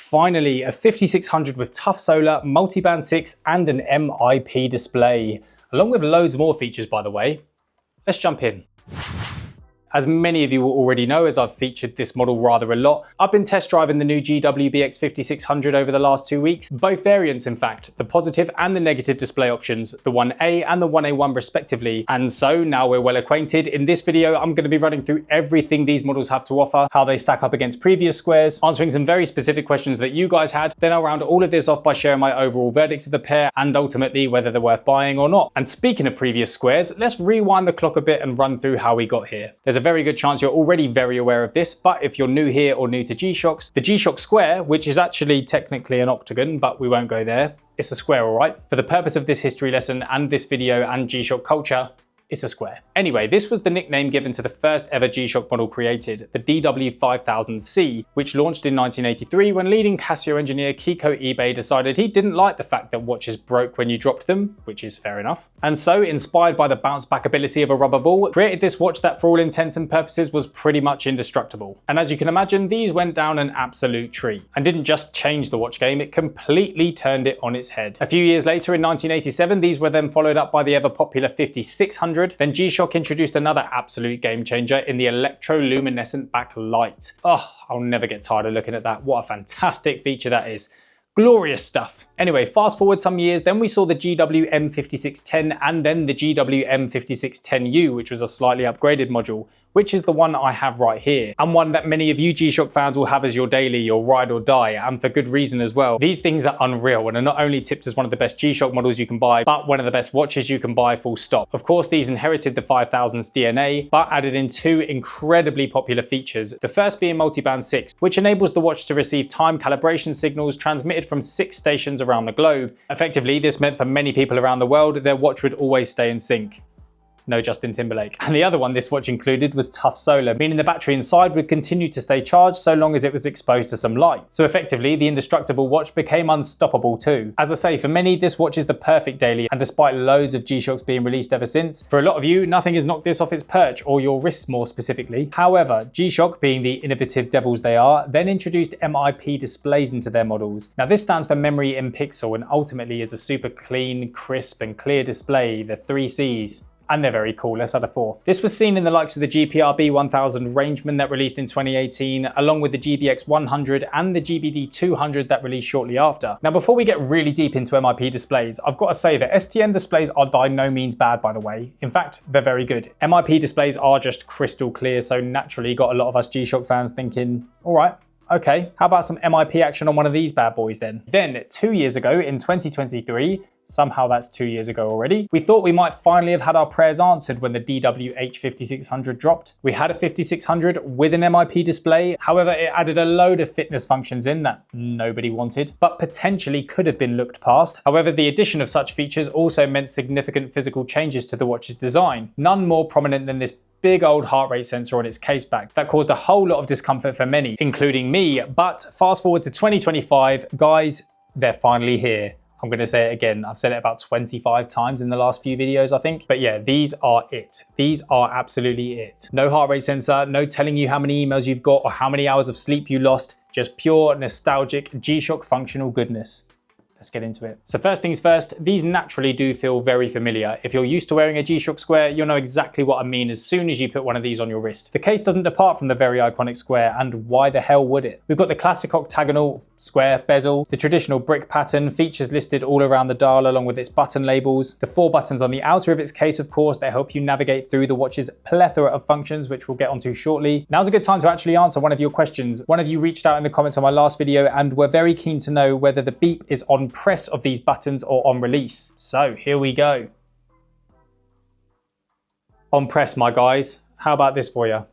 Finally, a 5600 with tough Solar, Multiband 6 and an MIP display, along with loads more features by the way. Let's jump in. As many of you will already know, as I've featured this model rather a lot, I've been test driving the new GW-BX5600 over the last 2 weeks. Both variants in fact, the positive and the negative display options, the 1A and the 1A1 respectively. And so now we're well acquainted, in this video I'm going to be running through everything these models have to offer, how they stack up against previous squares, answering some very specific questions that you guys had. Then I'll round all of this off by sharing my overall verdict of the pair and ultimately whether they're worth buying or not. And speaking of previous squares, let's rewind the clock a bit and run through how we got here. There's a very good chance you're already very aware of this, but if you're new here or new to G-Shocks, the G-Shock Square, which is actually technically an octagon, but we won't go there, it's a square, alright? For the purpose of this history lesson and this video and G-Shock culture, it's a square. Anyway, this was the nickname given to the first ever G-Shock model created, the DW5000C, which launched in 1983 when leading Casio engineer Kiko Ibe decided he didn't like the fact that watches broke when you dropped them, which is fair enough. And so, inspired by the bounce back ability of a rubber ball, created this watch that for all intents and purposes was pretty much indestructible. And as you can imagine, these went down an absolute tree. And didn't just change the watch game, it completely turned it on its head. A few years later in 1987, these were then followed up by the ever popular 5600. Then G-Shock introduced another absolute game changer in the electroluminescent backlight. Oh, I'll never get tired of looking at that. What a fantastic feature that is. Glorious stuff. Anyway, fast forward some years, then we saw the GW-M5610 and then the GW-M5610U, which was a slightly upgraded module, which is the one I have right here, and one that many of you G-Shock fans will have as your daily, your ride or die, and for good reason as well. These things are unreal and are not only tipped as one of the best G-Shock models you can buy, but one of the best watches you can buy, full stop. Of course, these inherited the 5000's DNA, but added in two incredibly popular features. The first being Multiband 6, which enables the watch to receive time calibration signals transmitted from 6 stations around the globe. Effectively, this meant for many people around the world, their watch would always stay in sync. No Justin Timberlake. And the other one this watch included was tough Solar, meaning the battery inside would continue to stay charged so long as it was exposed to some light. So effectively, the indestructible watch became unstoppable too. As I say, for many, this watch is the perfect daily, and despite loads of G-Shocks being released ever since, for a lot of you, nothing has knocked this off its perch, or your wrists more specifically. However, G-Shock, being the innovative devils they are, then introduced MIP displays into their models. Now this stands for memory in pixel and ultimately is a super clean, crisp and clear display, the 3 Cs. And they're very cool, let's add a fourth. This was seen in the likes of the GPRB1000 Rangeman that released in 2018, along with the GBX100 and the GBD200 that released shortly after. Now before we get really deep into MIP displays, I've got to say that STN displays are by no means bad, by the way. In fact, they're very good. MIP displays are just crystal clear, so naturally got a lot of us G-Shock fans thinking, all right, okay, how about some MIP action on one of these bad boys then? Then 2 years ago in 2023, somehow that's 2 years ago already, we thought we might finally have had our prayers answered when the DW-H5600 dropped. We had a 5600 with an MIP display, however it added a load of fitness functions in that nobody wanted, but potentially could have been looked past. However, the addition of such features also meant significant physical changes to the watch's design, none more prominent than this big old heart rate sensor on its case back that caused a whole lot of discomfort for many, including me. But fast forward to 2025, guys, they're finally here. I'm going to say it again. I've said it about 25 times in the last few videos, I think. But yeah, these are it. These are absolutely it. No heart rate sensor, no telling you how many emails you've got or how many hours of sleep you lost. Just pure nostalgic G-Shock functional goodness. Let's get into it. So first things first, these naturally do feel very familiar. If you're used to wearing a G-Shock Square, you'll know exactly what I mean as soon as you put one of these on your wrist. The case doesn't depart from the very iconic Square, and why the hell would it? We've got the classic octagonal square bezel, the traditional brick pattern, features listed all around the dial along with its button labels, the 4 buttons on the outer of its case of course that help you navigate through the watch's plethora of functions, which we'll get onto shortly. Now's a good time to actually answer one of your questions. One of you reached out in the comments on my last video and were very keen to know whether the beep is on press of these buttons or on release. So here we go. On press, my guys. How about this for you?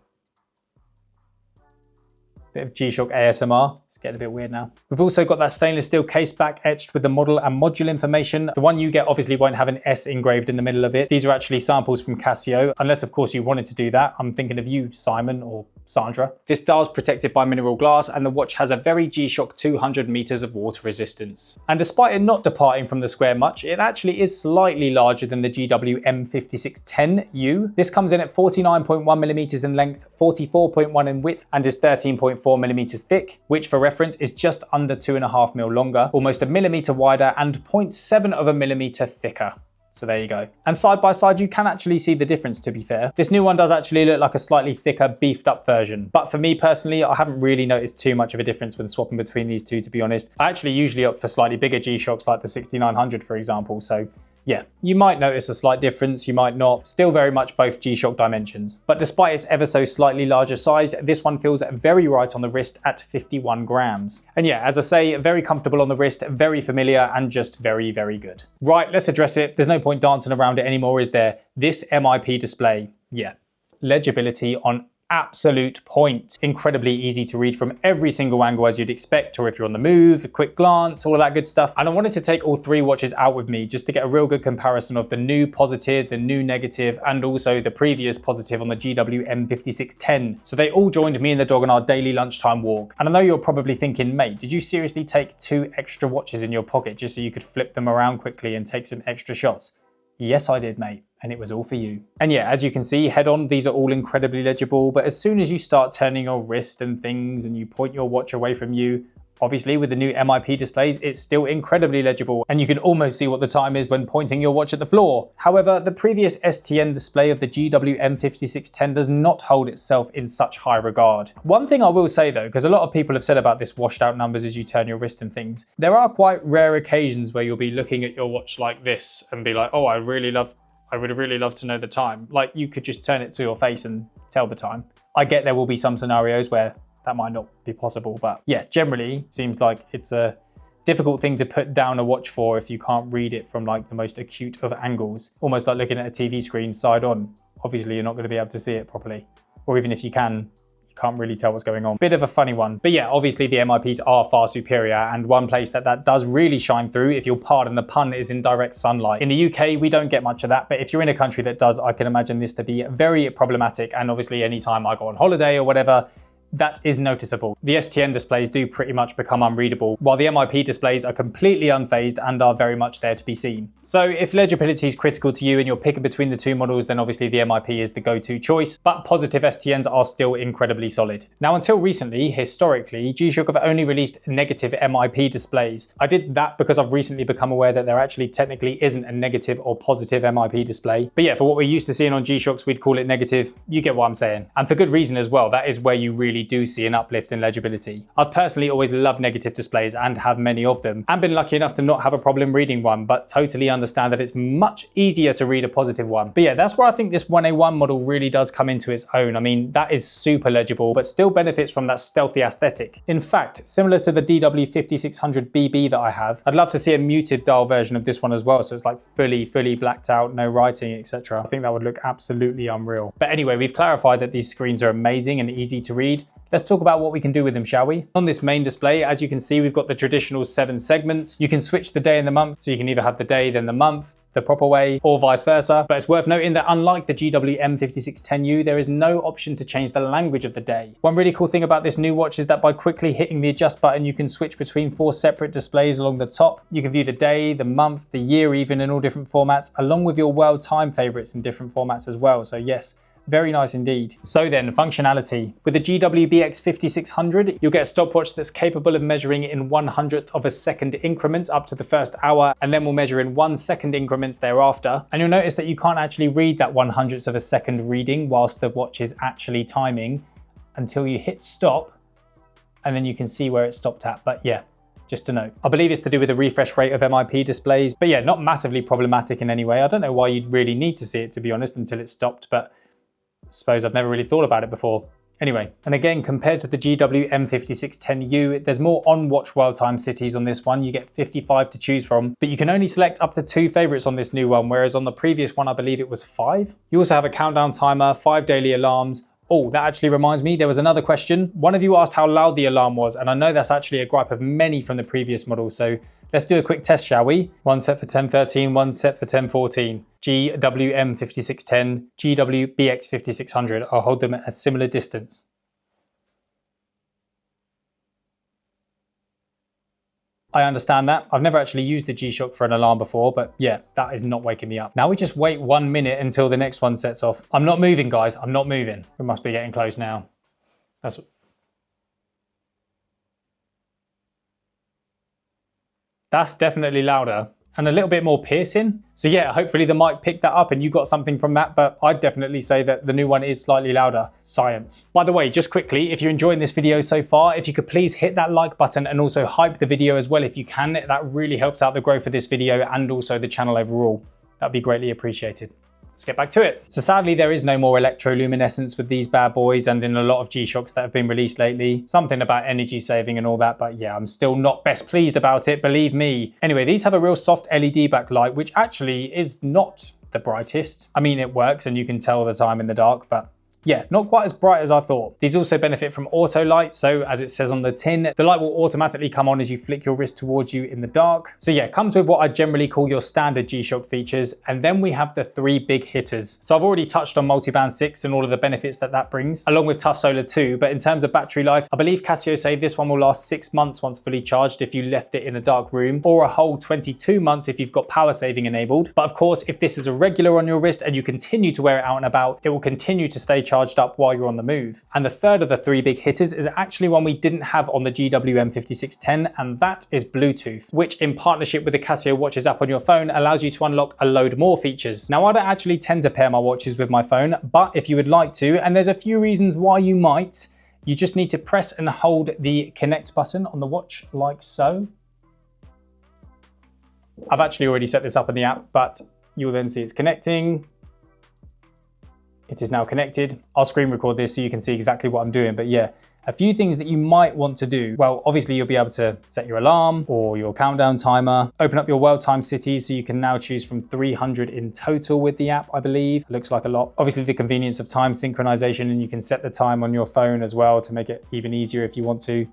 Bit of G-Shock ASMR. It's getting a bit weird now. We've also got that stainless steel case back etched with the model and module information. The one you get obviously won't have an S engraved in the middle of it. These are actually samples from Casio, unless of course you wanted to do that. I'm thinking of you, Simon or Sandra. This dial is protected by mineral glass and the watch has a very G-Shock 200 meters of water resistance. And despite it not departing from the Square much, it actually is slightly larger than the GW-M5610U. This comes in at 49.1 millimeters in length, 44.1 in width, and is 13.4 2.4mm thick, which for reference is just under 2.5mm longer, almost a millimeter wider, and 0.7 thicker. So there you go. And side by side, you can actually see the difference, to be fair. This new one does actually look like a slightly thicker, beefed up version. But for me personally, I haven't really noticed too much of a difference when swapping between these two, to be honest. I actually usually opt for slightly bigger G-Shocks like the 6900, for example. So yeah, you might notice a slight difference, you might not. Still very much both G-Shock dimensions. But despite its ever so slightly larger size, this one feels very right on the wrist at 51 grams. And yeah, as I say, very comfortable on the wrist, very familiar, and just very, very good. Right, let's address it. There's no point dancing around it anymore, is there? This MIP display, yeah. Legibility on absolute point. Incredibly easy to read from every single angle as you'd expect, or if you're on the move, a quick glance, all of that good stuff. And I wanted to take all three watches out with me just to get a real good comparison of the new positive, the new negative, and also the previous positive on the GW-5610. So they all joined me and the dog on our daily lunchtime walk. And I know you're probably thinking, mate, did you seriously take 2 extra watches in your pocket just so you could flip them around quickly and take some extra shots? Yes, I did, mate. And it was all for you. And yeah, as you can see, head on, these are all incredibly legible, but as soon as you start turning your wrist and things and you point your watch away from you, obviously with the new MIP displays, it's still incredibly legible and you can almost see what the time is when pointing your watch at the floor. However, the previous STN display of the GW-5610 does not hold itself in such high regard. One thing I will say though, because a lot of people have said about this washed out numbers as you turn your wrist and things, there are quite rare occasions where you'll be looking at your watch like this and be like, oh, I would really love to know the time. Like you could just turn it to your face and tell the time. I get there will be some scenarios where that might not be possible, but yeah, generally seems like it's a difficult thing to put down a watch for if you can't read it from like the most acute of angles. Almost like looking at a TV screen side on. Obviously you're not going to be able to see it properly. Or even if you can, can't really tell what's going on. Bit of a funny one. But yeah, obviously the MIPs are far superior, and one place that does really shine through, if you'll pardon the pun, is in direct sunlight. In the UK, we don't get much of that, but if you're in a country that does, I can imagine this to be very problematic, and obviously anytime I go on holiday or whatever, that is noticeable. The STN displays do pretty much become unreadable, while the MIP displays are completely unfazed and are very much there to be seen. So if legibility is critical to you and you're picking between the two models, then obviously the MIP is the go-to choice, but positive STNs are still incredibly solid. Now, until recently, historically, G-SHOCK have only released negative MIP displays. I did that because I've recently become aware that there actually technically isn't a negative or positive MIP display. But yeah, for what we're used to seeing on G-SHOCKs, we'd call it negative. You get what I'm saying. And for good reason as well. That is where you really do see an uplift in legibility. I've personally always loved negative displays and have many of them, and been lucky enough to not have a problem reading one, but totally understand that it's much easier to read a positive one. But yeah, that's where I think this 1A1 model really does come into its own. I mean, that is super legible, but still benefits from that stealthy aesthetic. In fact, similar to the DW5600BB that I have, I'd love to see a muted dial version of this one as well, so it's like fully blacked out, no writing, etc. I think that would look absolutely unreal. But anyway, we've clarified that these screens are amazing and easy to read. Let's talk about what we can do with them, shall we? On this main display, as you can see, we've got the traditional 7 segments. You can switch the day and the month, so you can either have the day, then the month, the proper way, or vice versa. But it's worth noting that unlike the GW-5610U, there is no option to change the language of the day. One really cool thing about this new watch is that by quickly hitting the adjust button, you can switch between 4 separate displays along the top. You can view the day, the month, the year even in all different formats, along with your world time favorites in different formats as well. So yes, very nice indeed. So then, functionality. With the GW-BX5600, you'll get a stopwatch that's capable of measuring in 1/100th of a second increments up to the first hour, and then will measure in 1 second increments thereafter. And you'll notice that you can't actually read that 1/100th of a second reading whilst the watch is actually timing until you hit stop, and then you can see where it stopped at. But yeah, just a note. I believe it's to do with the refresh rate of MIP displays, but yeah, not massively problematic in any way. I don't know why you'd really need to see it, to be honest, until it stopped, but I suppose I've never really thought about it before. Anyway, and again, compared to the GW-M5610U, there's more on-watch world time cities on this one. You get 55 to choose from, but you can only select up to 2 favorites on this new one, whereas on the previous one, I believe it was 5. You also have a countdown timer, 5 daily alarms. Oh, that actually reminds me, there was another question. One of you asked how loud the alarm was, and I know that's actually a gripe of many from the previous model, so let's do a quick test, shall we? One set for 1013, one set for 1014. GW-M5610, GW-BX5600. I'll hold them at a similar distance. I understand that. I've never actually used the G-SHOCK for an alarm before, but yeah, that is not waking me up. Now we just wait 1 minute until the next one sets off. I'm not moving, guys. I'm not moving. We must be getting close now. That's That's definitely louder and a little bit more piercing. So yeah, hopefully the mic picked that up and you got something from that, but I'd definitely say that the new one is slightly louder. Science. By the way, just quickly, if you're enjoying this video so far, if you could please hit that like button and also hype the video as well if you can. That really helps out the growth of this video and also the channel overall. That'd be greatly appreciated. Let's get back to it. So sadly, there is no more electroluminescence with these bad boys and in a lot of G-Shocks that have been released lately. Something about energy saving and all that, but yeah, I'm still not best pleased about it, believe me. Anyway, these have a real soft LED backlight, which actually is not the brightest. I mean, it works and you can tell the time in the dark, but yeah, not quite as bright as I thought. These also benefit from auto light, so as it says on the tin, the light will automatically come on as you flick your wrist towards you in the dark. So yeah, comes with what I generally call your standard G-Shock features, and then we have the three big hitters. So I've already touched on Multiband 6 and all of the benefits that that brings, along with Tough Solar 2, but in terms of battery life, I believe Casio say this one will last 6 months once fully charged if you left it in a dark room, or a whole 22 months if you've got power saving enabled. But of course, if this is a regular on your wrist and you continue to wear it out and about, it will continue to stay charged up while you're on the move. And the third of the three big hitters is actually one we didn't have on the GW-BX5600, and that is Bluetooth, which in partnership with the Casio Watches app on your phone allows you to unlock a load more features. Now, I don't actually tend to pair my watches with my phone, but if you would like to, and there's a few reasons why you might, you just need to press and hold the connect button on the watch like so. I've actually already set this up in the app, but you'll then see it's connecting. It is now connected. I'll screen record this so you can see exactly what I'm doing. But yeah, a few things that you might want to do. Well, obviously you'll be able to set your alarm or your countdown timer, open up your world time cities so you can now choose from 300 in total with the app, I believe. Looks like a lot. Obviously the convenience of time synchronization, and you can set the time on your phone as well to make it even easier if you want to.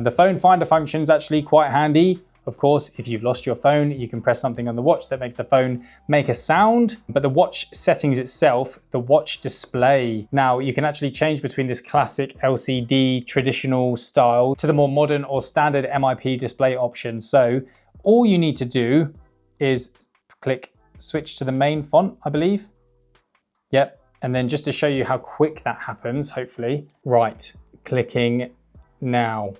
The phone finder function is actually quite handy. Of course, if you've lost your phone, you can press something on the watch that makes the phone make a sound. But the watch settings itself, the watch display. Now, you can actually change between this classic LCD traditional style to the more modern or standard MIP display option. So all you need to do is click switch to the main font, I believe. Yep. And then just to show you how quick that happens, hopefully. Right, clicking now.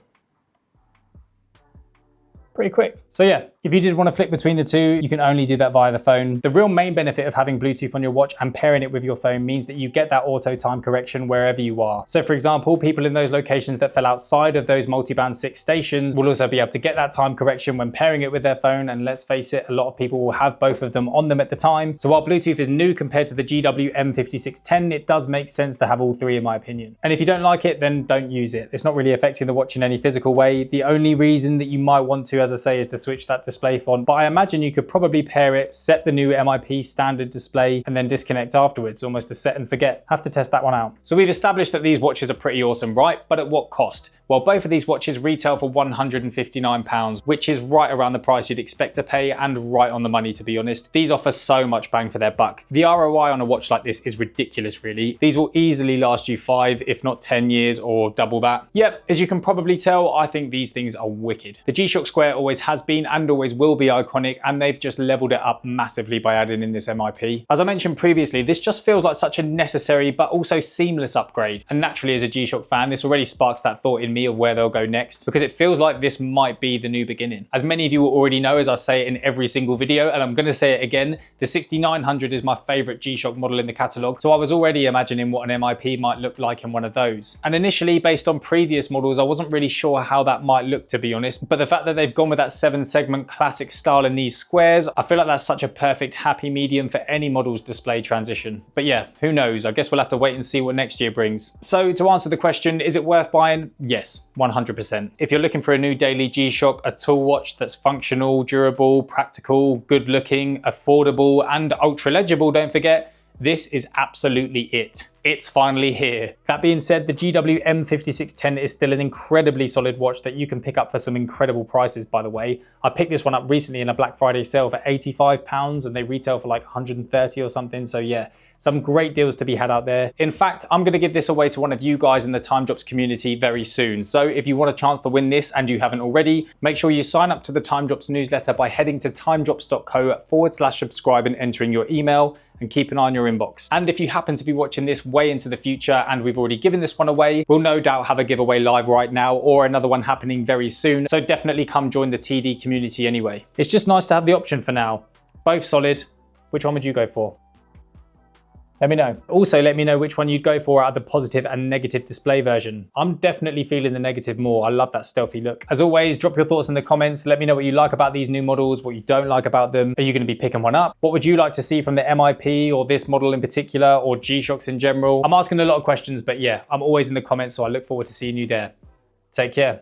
Pretty quick. So yeah, if you did want to flick between the two, you can only do that via the phone. The real main benefit of having Bluetooth on your watch and pairing it with your phone means that you get that auto time correction wherever you are. So for example, people in those locations that fell outside of those Multiband 6 stations will also be able to get that time correction when pairing it with their phone. And let's face it, a lot of people will have both of them on them at the time. So while Bluetooth is new compared to the GW-M5610, it does make sense to have all three in my opinion. And if you don't like it, then don't use it. It's not really affecting the watch in any physical way. The only reason that you might want to, as I say, is to switch that display font, but I imagine you could probably pair it, set the new MIP standard display, and then disconnect afterwards, almost a set and forget. Have to test that one out. So we've established that these watches are pretty awesome, right? But at what cost? Well, both of these watches retail for £159, which is right around the price you'd expect to pay and right on the money, to be honest. These offer so much bang for their buck. The ROI on a watch like this is ridiculous, really. These will easily last you 5, if not 10 years or double that. Yep, as you can probably tell, I think these things are wicked. The G-SHOCK Square always has been and always will be iconic, and they've just leveled it up massively by adding in this MIP. As I mentioned previously, this just feels like such a necessary but also seamless upgrade. And naturally, as a G-SHOCK fan, this already sparks that thought in me of where they'll go next, because it feels like this might be the new beginning. As many of you will already know, as I say it in every single video, and I'm going to say it again, the 6900 is my favorite G-SHOCK model in the catalog, so I was already imagining what an MIP might look like in one of those. And initially, based on previous models, I wasn't really sure how that might look, to be honest, but the fact that they've gone with that 7-segment classic style in these squares, I feel like that's such a perfect happy medium for any model's display transition. But yeah, who knows? I guess we'll have to wait and see what next year brings. So to answer the question, is it worth buying? Yes, 100%. If you're looking for a new daily G-SHOCK, a tool watch that's functional, durable, practical, good looking, affordable, and ultra legible, don't forget, this is absolutely it. It's finally here. That being said, the GW-M5610 is still an incredibly solid watch that you can pick up for some incredible prices, by the way. I picked this one up recently in a Black Friday sale for £85 and they retail for like 130 or something. So yeah, some great deals to be had out there. In fact, I'm going to give this away to one of you guys in the Time Drops community very soon. So if you want a chance to win this and you haven't already, make sure you sign up to the Time Drops newsletter by heading to timedrops.co/subscribe and entering your email. and keep an eye on your inbox. And if you happen to be watching this way into the future and we've already given this one away, we'll no doubt have a giveaway live right now or another one happening very soon. So definitely come join the TD community anyway. It's just nice to have the option for now. Both solid. Which one would you go for? Let me know. Also, let me know which one you'd go for out of the positive and negative display version. I'm definitely feeling the negative more. I love that stealthy look. As always, drop your thoughts in the comments. Let me know what you like about these new models, what you don't like about them. Are you going to be picking one up? What would you like to see from the MIP or this model in particular, or G-Shocks in general? I'm asking a lot of questions, but yeah, I'm always in the comments, so I look forward to seeing you there. Take care.